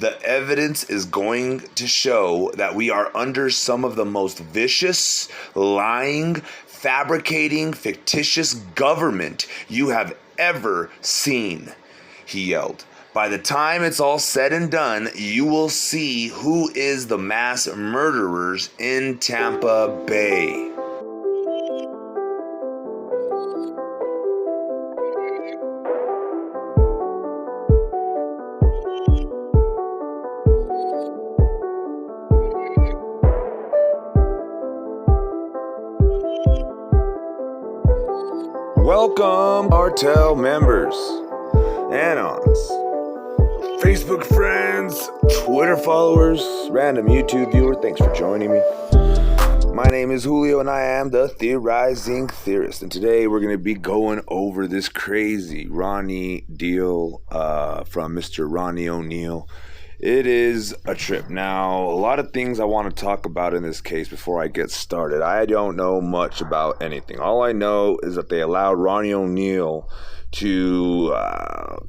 The evidence is going to show that we are under some of the most vicious, lying, fabricating, fictitious government you have ever seen, he yelled. By the time it's all said and done, you will see who is the mass murderers in Tampa Bay. Welcome, cartel members, anons, Facebook friends, Twitter followers, random YouTube viewer, thanks for joining me. My name is Julio and I am the Theorizing Theorist, and today we're going to be going over this crazy Ronnie deal from Mr. Ronnie Oneal. It is a trip. Now, a lot of things I want to talk about in this case before I get started. I don't know much about anything. All I know is that they allowed Ronnie Oneal to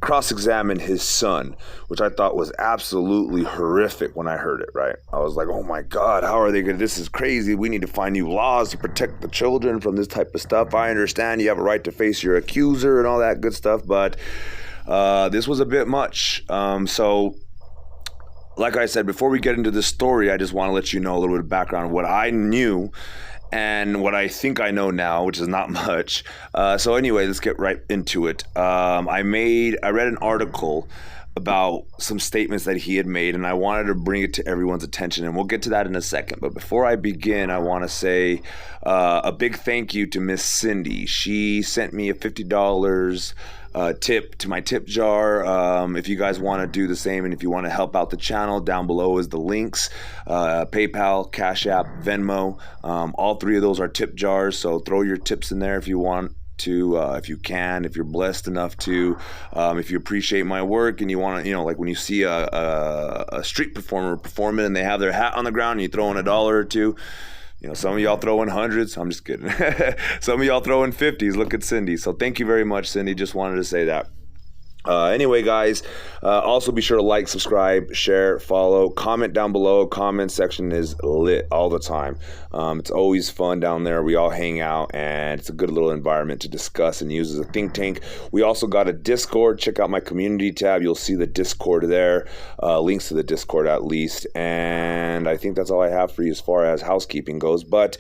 cross-examine his son, which I thought was absolutely horrific when I heard it, right? I was like, oh my God, how are they going to, this is crazy. We need to find new laws to protect the children from this type of stuff. I understand you have a right to face your accuser and all that good stuff, but this was a bit much. Like I said, before we get into this story, I just want to let you know a little bit of background on what I knew and what I think I know now, which is not much. So anyway, let's get right into it. I read an article about some statements that he had made, and I wanted to bring it to everyone's attention, and we'll get to that in a second. But before I begin, I want to say a big thank you to Miss Cindy. She sent me a $50 tip to my tip jar. If you guys want to do the same, and if you want to help out the channel, down below is the links, PayPal, CASHAPP, VENMO. All three of those are tip jars, so throw your tips in there if you want to, if you can, if you're blessed enough to, if you appreciate my work and you want to, like when you see a street performer performing and they have their hat on the ground and you throw in $1 or $2. Some of y'all throw in hundreds. I'm just kidding. Some of y'all throw in 50s. Look at Cindy. So thank you very much, Cindy. Just wanted to say that. Anyway, guys, also be sure to like, subscribe, share, follow, comment down below. Comment section is lit all the time. It's always fun down there. We all hang out, and it's a good little environment to discuss and use as a think tank. We also got a Discord. Check out my community tab. You'll see the Discord there, links to the Discord at least. And I think that's all I have for you as far as housekeeping goes. But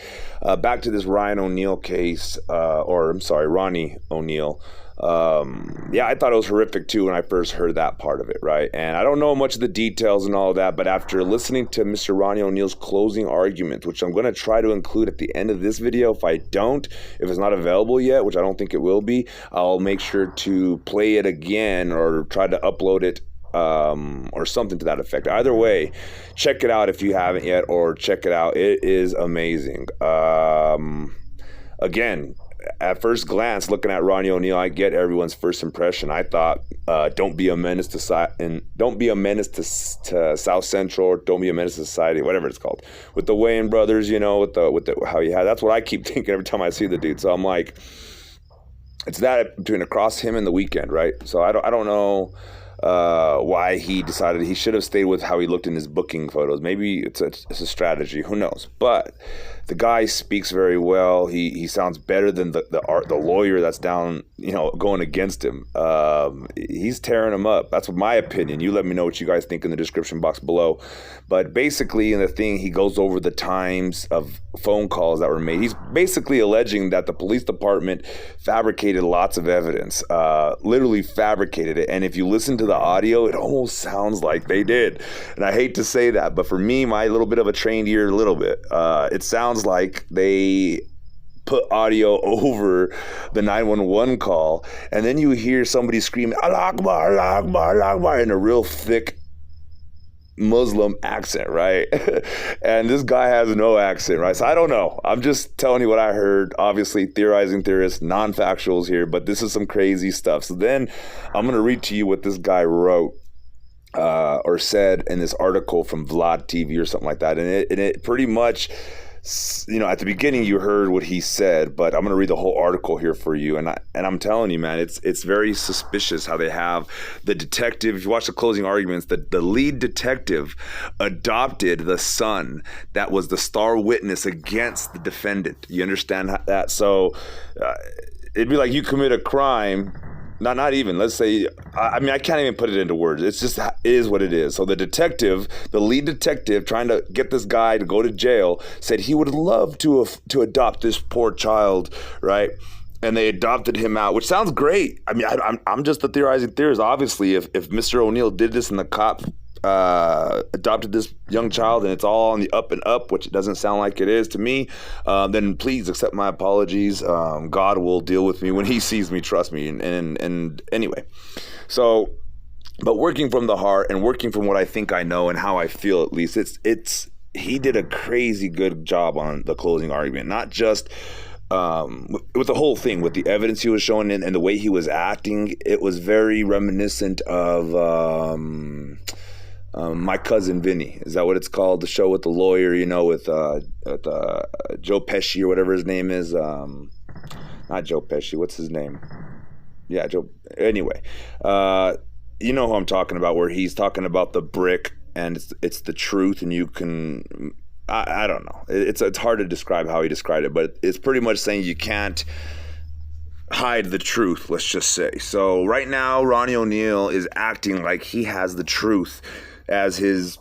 back to this Ronnie Oneal case, Ronnie Oneal. I thought it was horrific too when I first heard that part of it, right? And I don't know much of the details and all of that, but after listening to Mr. Ronnie Oneal's closing argument, which I'm going to try to include at the end of this video, if it's not available yet, which I don't think it will be, I'll make sure to play it again or try to upload it or something to that effect. Either way, check it out if you haven't yet, or check it out. It is amazing. Again, at first glance, looking at Ronnie Oneal, I get everyone's first impression. I thought, don't be a menace to South Central, or don't be a menace to society, whatever it's called. With the Wayans brothers, with how you had. That's what I keep thinking every time I see the dude. So I'm like, it's that between across him and The Weeknd, right? So I don't know why he decided he should have stayed with how he looked in his booking photos. Maybe it's a strategy. Who knows? But the guy speaks very well. He sounds better than the lawyer that's down, going against him. He's tearing him up. That's my opinion. You let me know what you guys think in the description box below. But basically, in the thing, he goes over the times of phone calls that were made. He's basically alleging that the police department fabricated lots of evidence, literally fabricated it. And if you listen to the audio, it almost sounds like they did. And I hate to say that, but for me, my little bit of a trained ear, it sounds like they put audio over the 911 call, and then you hear somebody scream Allah Akbar, Allah Akbar, Allah Akbar, in a real thick Muslim accent, right? And this guy has no accent, right? So I don't know. I'm just telling you what I heard. Obviously, theorizing theorists, non-factuals here, but this is some crazy stuff. So then I'm going to read to you what this guy wrote or said in this article from Vlad TV or something like that. And it pretty much at the beginning you heard what he said, but I'm going to read the whole article here for you. And I'm telling you, man, it's very suspicious how they have the detective. If you watch the closing arguments, the lead detective adopted the son that was the star witness against the defendant. You understand that? So it'd be like you commit a crime. Not even, let's say, I can't even put it into words. It's just, it is what it is. So the lead detective trying to get this guy to go to jail said he would love to adopt this poor child, right? And they adopted him out, which sounds great. I'm just a theorizing theorist. Obviously, if Mr. Oneal did this and the cop adopted this young child and it's all on the up and up, which it doesn't sound like it is to me, then please accept my apologies. God will deal with me when he sees me, trust me. And anyway, so, but working from the heart and working from what I think I know and how I feel, at least, he did a crazy good job on the closing argument, not just with the whole thing, with the evidence he was showing and the way he was acting. It was very reminiscent of My Cousin Vinny. Is that what it's called? The show with the lawyer, with Joe Pesci or whatever his name is. Not Joe Pesci. What's his name? Yeah, Joe. Anyway, you know who I'm talking about, where he's talking about the brick and it's the truth, and you can. I don't know. It's hard to describe how he described it, but it's pretty much saying you can't hide the truth, let's just say. So right now, Ronnie Oneal is acting like he has the truth as his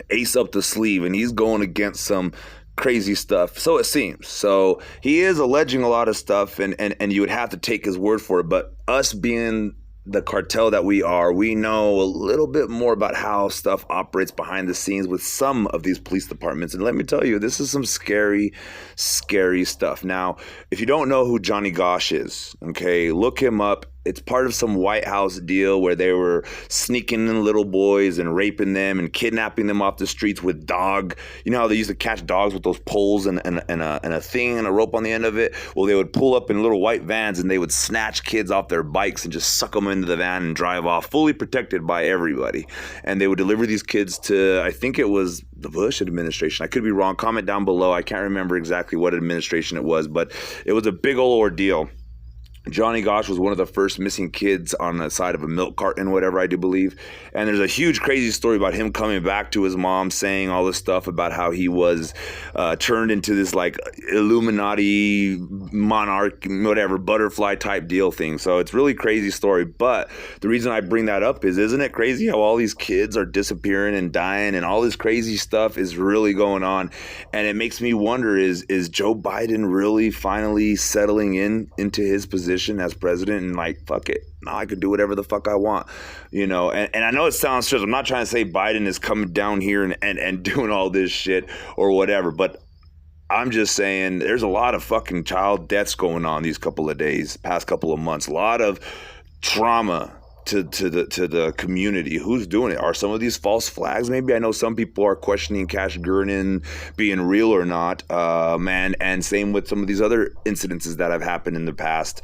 ace up the sleeve, and he's going against some crazy stuff. So it seems. So he is alleging a lot of stuff, and you would have to take his word for it. But us being the cartel that we are, we know a little bit more about how stuff operates behind the scenes with some of these police departments. And let me tell you, this is some scary, scary stuff. Now, if you don't know who Johnny Gosch is, okay, look him up. It's part of some White House deal where they were sneaking in little boys and raping them and kidnapping them off the streets with dog. You know how they used to catch dogs with those poles and a thing and a rope on the end of it? Well, they would pull up in little white vans and they would snatch kids off their bikes and just suck them into the van and drive off, fully protected by everybody. And they would deliver these kids to, I think it was the Bush administration. I could be wrong. Comment down below. I can't remember exactly what administration it was, but it was a big old ordeal. Johnny Gosch was one of the first missing kids on the side of a milk carton, whatever, I do believe. And there's a huge crazy story about him coming back to his mom saying all this stuff about how he was turned into this like Illuminati monarch, whatever, butterfly type deal thing. So it's really crazy story. But the reason I bring that up is, isn't it crazy how all these kids are disappearing and dying and all this crazy stuff is really going on? And it makes me wonder, is Joe Biden really finally settling into his position as president and like, fuck it, now I could do whatever the fuck I want, and I know it sounds strange. I'm not trying to say Biden is coming down here and doing all this shit or whatever, but I'm just saying there's a lot of fucking child deaths going on these couple of days, past couple of months, a lot of trauma to the community. Who's doing it? Are some of these false flags? Maybe. I know some people are questioning Gernon being real or not, man. And same with some of these other incidences that have happened in the past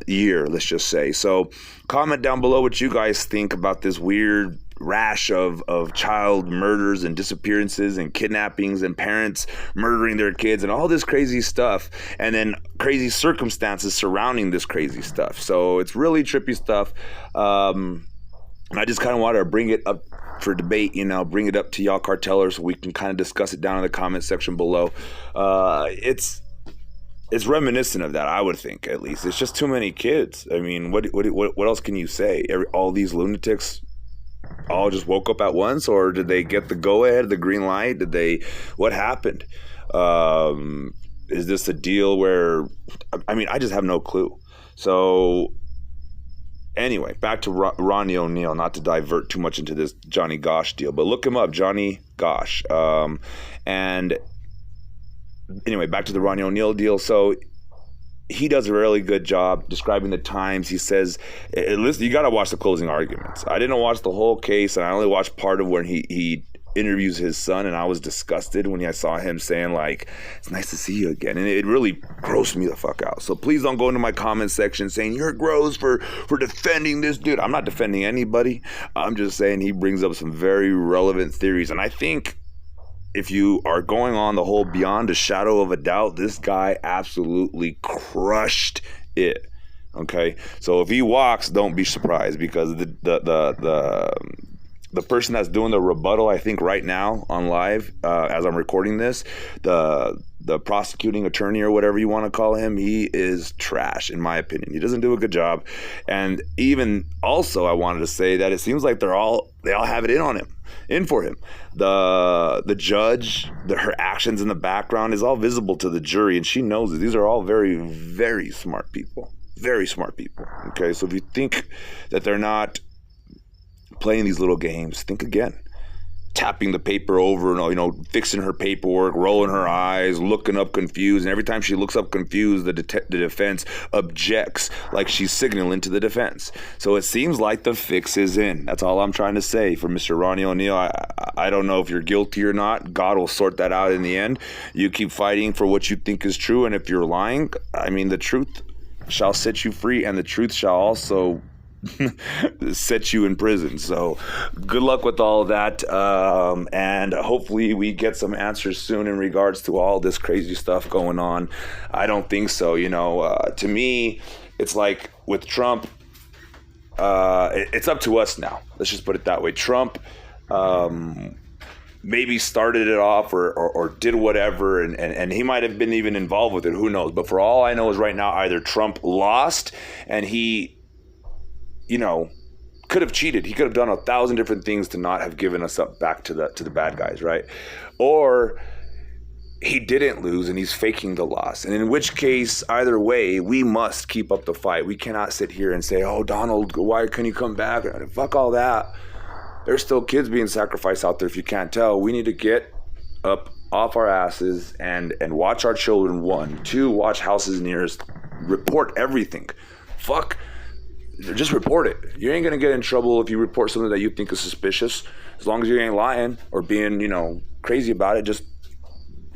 year, let's just say. So comment down below what you guys think about this weird rash of child murders and disappearances and kidnappings and parents murdering their kids and all this crazy stuff, and then crazy circumstances surrounding this crazy stuff. So it's really trippy stuff. And I just kind of wanted to bring it up for debate, bring it up to y'all cartellers so we can kind of discuss it down in the comment section below. It's reminiscent of that, I would think, at least. It's just too many kids. I mean, what else can you say? All these lunatics all just woke up at once, or did they get the go-ahead, the green light? What happened? Is this a deal where, I just have no clue. So anyway, back to Ronnie Oneal, not to divert too much into this Johnny Gosch deal, but look him up, Johnny Gosch. And anyway, back to the Ronnie Oneal deal. So he does a really good job describing the times. He says, listen, you got to watch the closing arguments. I didn't watch the whole case, and I only watched part of when he interviews his son, and I was disgusted when I saw him saying, like, it's nice to see you again. And it really grossed me the fuck out. So please don't go into my comment section saying you're gross for defending this dude. I'm not defending anybody. I'm just saying he brings up some very relevant theories. And I think if you are going on the whole beyond a shadow of a doubt, this guy absolutely crushed it. Okay, so if he walks, don't be surprised, because the person that's doing the rebuttal, I think right now on live, as I'm recording this, the prosecuting attorney or whatever you want to call him, he is trash, in my opinion. He doesn't do a good job. And even also, I wanted to say that it seems like they all have it in for him. The judge, her actions in the background is all visible to the jury, and she knows it. These are all very, very smart people. Very smart people. Okay, so if you think that they're not playing these little games, think again. Tapping the paper over and, fixing her paperwork, rolling her eyes, looking up confused. And every time she looks up confused, the defense objects like she's signaling to the defense. So it seems like the fix is in. That's all I'm trying to say for Mr. Ronnie Oneal. I don't know if you're guilty or not. God will sort that out in the end. You keep fighting for what you think is true. And if you're lying, the truth shall set you free, and the truth shall also set you in prison. So good luck with all of that, and hopefully we get some answers soon in regards to all this crazy stuff going on. I don't think so. To me, it's like with Trump, it's up to us now. Let's just put it that way. Trump maybe started it off or did whatever, and he might have been even involved with it. Who knows? But for all I know is right now, either Trump lost and he could have cheated. He could have done 1,000 different things to not have given us up back to the bad guys, right? Or he didn't lose and he's faking the loss. And in which case, either way, we must keep up the fight. We cannot sit here and say, oh, Donald, why couldn't you come back? Fuck all that. There's still kids being sacrificed out there, if you can't tell. We need to get up off our asses and watch our children. 1, 2, watch houses nearest. Report everything. Just report it. You ain't going to get in trouble if you report something that you think is suspicious. As long as you ain't lying or being, crazy about it. Just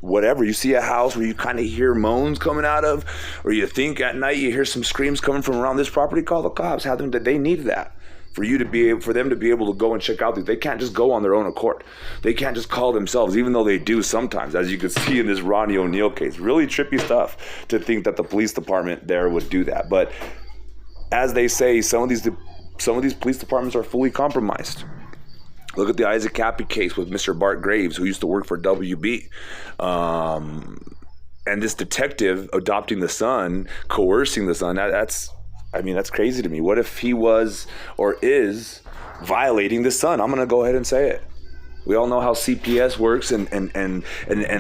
whatever. You see a house where you kind of hear moans coming out of, or you think at night you hear some screams coming from around this property, call the cops. Have them, that they need that. For them to be able to go and check out these. They can't just go on their own accord. They can't just call themselves, even though they do sometimes, as you can see in this Ronnie Oneal case. Really trippy stuff to think that the police department there would do that. But as they say, some of these police departments are fully compromised. Look at the Isaac Cappy case with Mr. Bart Graves, who used to work for WB. And this detective adopting the son, coercing the son, that's crazy to me. What if he was or is violating the son? I'm going to go ahead and say it. We all know how CPS works, and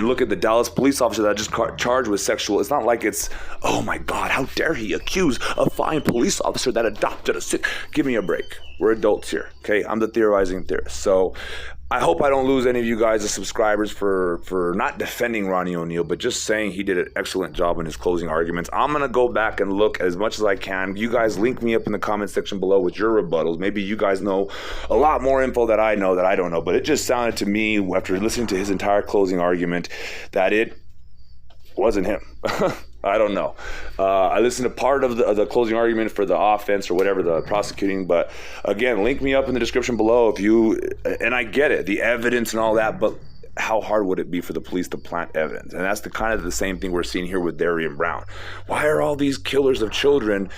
look at the Dallas police officer that just charged with sexual. It's not like it's, oh my God, how dare he accuse a fine police officer that adopted a sick. Give me a break. We're adults here, okay? I'm the theorizing theorist. So I hope I don't lose any of you guys as subscribers for not defending Ronnie Oneal, but just saying he did an excellent job in his closing arguments. I'm going to go back and look as much as I can. You guys link me up in the comment section below with your rebuttals. Maybe you guys know a lot more info that I know that I don't know, but it just sounded to me, after listening to his entire closing argument, that it wasn't him. I don't know. I listened to part of the closing argument for the offense or whatever, the prosecuting. But again, link me up in the description below if you, and I get it, the evidence and all that, but how hard would it be for the police to plant evidence? And that's the same thing we're seeing here with Darriynn Brown. Why are all these killers of children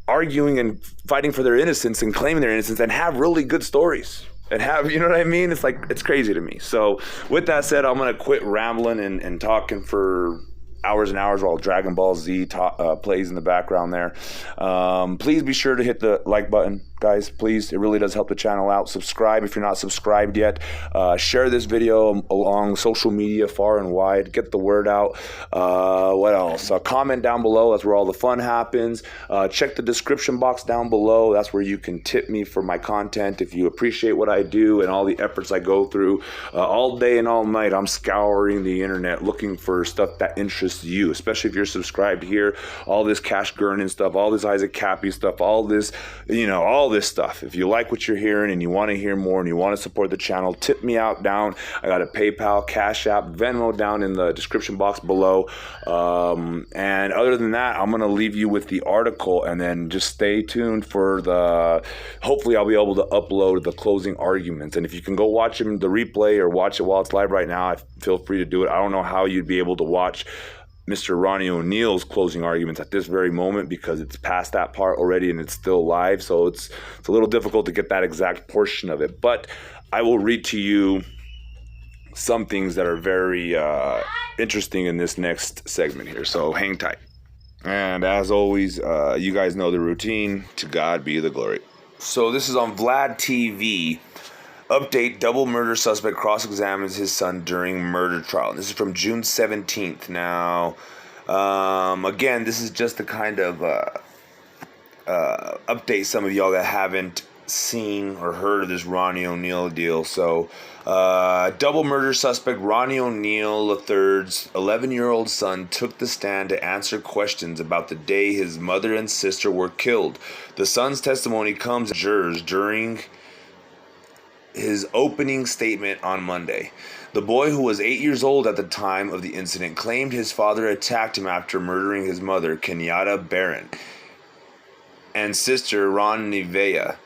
arguing and fighting for their innocence and claiming their innocence and have really good stories? And have, you know what I mean? It's like, it's crazy to me. So with that said, I'm going to quit rambling and talking for hours and hours while Dragon Ball Z plays in the background there. Please be sure to hit the like button, guys. Please, it really does help the channel out. Subscribe if you're not subscribed yet. Share this video along social media far and wide. Get the word out. What else? Comment down below. That's where all the fun happens. Check the description box down below. That's where you can tip me for my content. If you appreciate what I do and all the efforts I go through all day and all night, I'm scouring the internet looking for stuff that interests you, especially if you're subscribed here. All this Gernon stuff, all this Isaac Cappy stuff, all this, all all this stuff. If you like what you're hearing and you want to hear more and you want to support the channel, tip me out down. I got a PayPal, Cash App, Venmo down in the description box below. And other than that, I'm going to leave you with the article, and then just stay tuned for hopefully I'll be able to upload the closing arguments. And if you can go watch the replay or watch it while it's live right now, feel free to do it. I don't know how you'd be able to watch Mr. Ronnie Oneal's closing arguments at this very moment, because it's past that part already and it's still live. So it's a little difficult to get that exact portion of it. But I will read to you some things that are very interesting in this next segment here. So hang tight. And as always, you guys know the routine. To God be the glory. So this is on Vlad TV. Update, double murder suspect cross-examines his son during murder trial. This is from June 17th. Now, again, this is just to kind of update some of y'all that haven't seen or heard of this Ronnie Oneal deal. So, double murder suspect Ronnie Oneal III's 11-year-old son took the stand to answer questions about the day his mother and sister were killed. The son's testimony comes as jurors during his opening statement on Monday. The boy, who was 8 years old at the time of the incident, claimed his father attacked him after murdering his mother, Darriynn, and sister, Ronnie Oneal,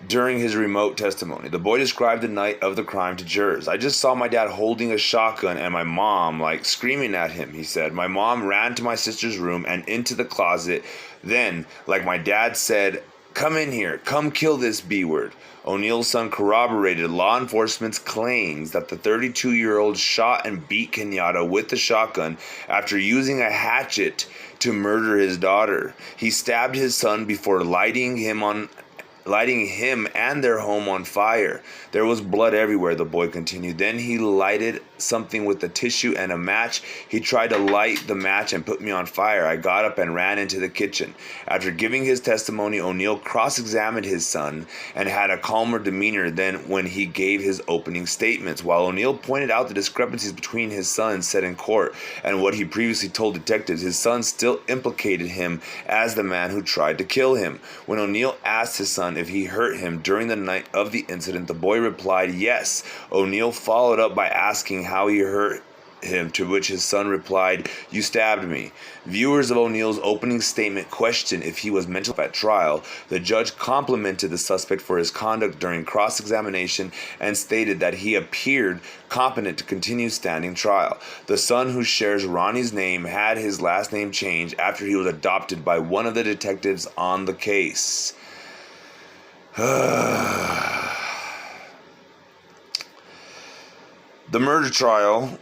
during his remote testimony. The boy described the night of the crime to jurors. "I just saw my dad holding a shotgun and my mom, screaming at him," he said. "My mom ran to my sister's room and into the closet. Then, like my dad said, 'Come in here, come kill this B-word.'" Oneal's son corroborated law enforcement's claims that the 32-year-old shot and beat Kenyatta with the shotgun after using a hatchet to murder his daughter. He stabbed his son before lighting him and their home on fire. "There was blood everywhere," the boy continued. "Then he lighted something with a tissue and a match. He tried to light the match and put me on fire. I got up and ran into the kitchen." After giving his testimony, Oneal cross-examined his son and had a calmer demeanor than when he gave his opening statements. While Oneal pointed out the discrepancies between his son said in court and what he previously told detectives, his son still implicated him as the man who tried to kill him. When Oneal asked his son if he hurt him during the night of the incident, the boy replied yes. Oneal followed up by asking how he hurt him, to which his son replied, "You stabbed me." Viewers of Oneal's opening statement questioned if he was mentally at trial. The judge complimented the suspect for his conduct during cross-examination and stated that he appeared competent to continue standing trial. The son, who shares Ronnie's name, had his last name changed after he was adopted by one of the detectives on the case. The murder trial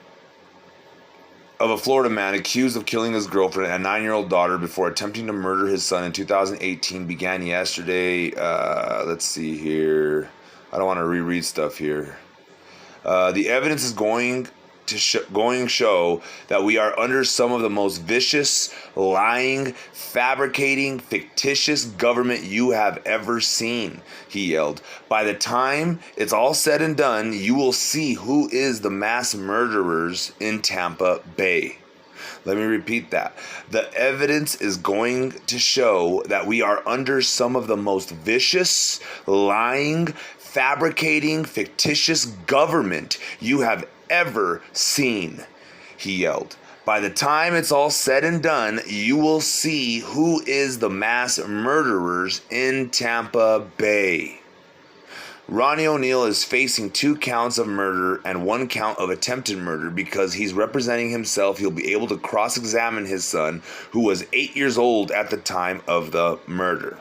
of a Florida man accused of killing his girlfriend and 9-year-old daughter before attempting to murder his son in 2018 began yesterday. Let's see here. I don't want to reread stuff here. The evidence is going to show that we are under some of the most vicious, lying, fabricating, fictitious government you have ever seen, he yelled. "By the time it's all said and done, you will see who is the mass murderers in Tampa Bay." Let me repeat that. The evidence is going to show that we are under some of the most vicious, lying, fabricating, fictitious government you have ever seen, he yelled. "By the time it's all said and done, you will see who is the mass murderers in Tampa Bay." Ronnie Oneal is facing 2 counts of murder and 1 count of attempted murder. Because he's representing himself, he'll be able to cross-examine his son, who was 8 years old at the time of the murder.